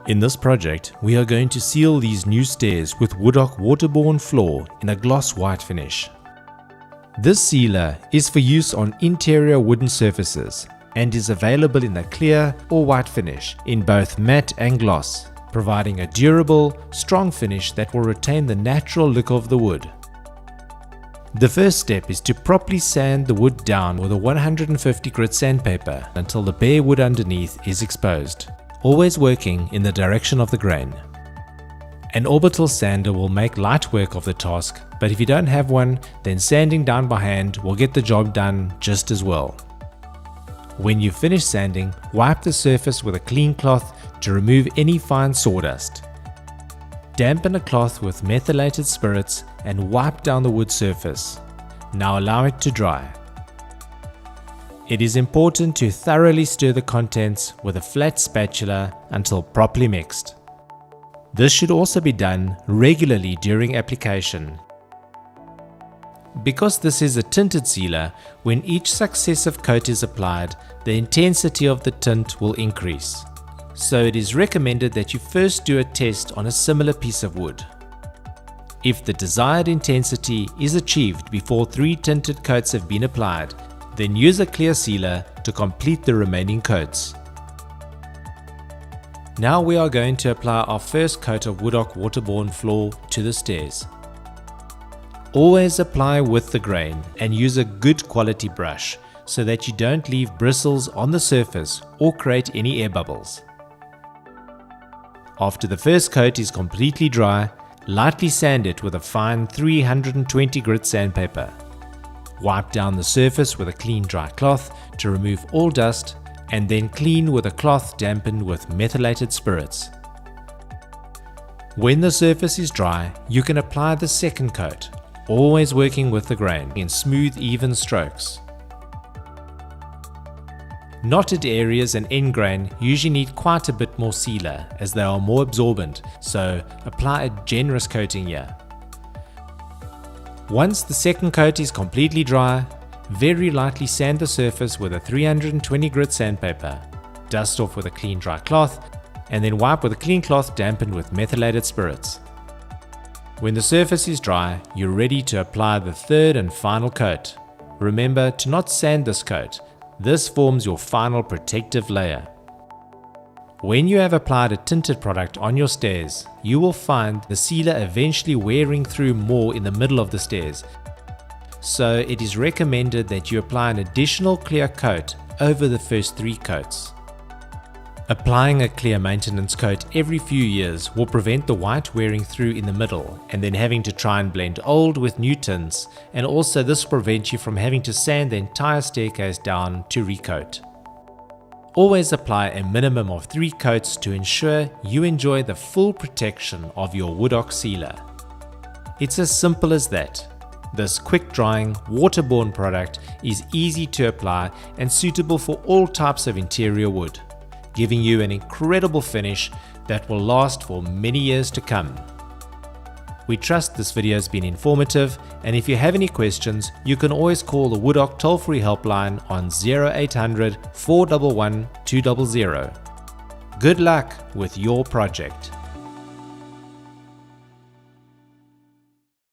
In this project, we are going to seal these new stairs with Woodoc waterborne floor in a gloss white finish. This sealer is for use on interior wooden surfaces and is available in a clear or white finish in both matte and gloss, providing a durable, strong finish that will retain the natural look of the wood. The first step is to properly sand the wood down with a 150 grit sandpaper until the bare wood underneath is exposed, always working in the direction of the grain. An orbital sander will make light work of the task, but if you don't have one, then sanding down by hand will get the job done just as well. When you finish sanding, wipe the surface with a clean cloth to remove any fine sawdust. Dampen a cloth with methylated spirits and wipe down the wood surface. Now allow it to dry. It is important to thoroughly stir the contents with a flat spatula until properly mixed. This should also be done regularly during application. Because this is a tinted sealer, when each successive coat is applied, the intensity of the tint will increase. So it is recommended that you first do a test on a similar piece of wood. If the desired intensity is achieved before 3 tinted coats have been applied, then use a clear sealer to complete the remaining coats. Now we are going to apply our first coat of Woodoc waterborne floor to the stairs. Always apply with the grain and use a good quality brush so that you don't leave bristles on the surface or create any air bubbles. After the first coat is completely dry, lightly sand it with a fine 320 grit sandpaper. Wipe down the surface with a clean dry cloth to remove all dust, and then clean with a cloth dampened with methylated spirits. When the surface is dry, you can apply the second coat, always working with the grain in smooth, even strokes. Knotted areas and end grain usually need quite a bit more sealer as they are more absorbent, so apply a generous coating here. Once the second coat is completely dry, very lightly sand the surface with a 320 grit sandpaper. Dust off with a clean dry cloth and then wipe with a clean cloth dampened with methylated spirits. When the surface is dry, you're ready to apply the third and final coat. Remember to not sand this coat. This forms your final protective layer. When you have applied a tinted product on your stairs, you will find the sealer eventually wearing through more in the middle of the stairs. So it is recommended that you apply an additional clear coat over the first 3 coats. Applying a clear maintenance coat every few years will prevent the white wearing through in the middle and then having to try and blend old with new tints, and also this will prevent you from having to sand the entire staircase down to recoat. Always apply a minimum of 3 coats to ensure you enjoy the full protection of your Woodoc sealer. It's as simple as that. This quick drying, waterborne product is easy to apply and suitable for all types of interior wood, giving you an incredible finish that will last for many years to come. We trust this video has been informative, and if you have any questions, you can always call the Woodoc toll-free helpline on 0800 411 200. Good luck with your project.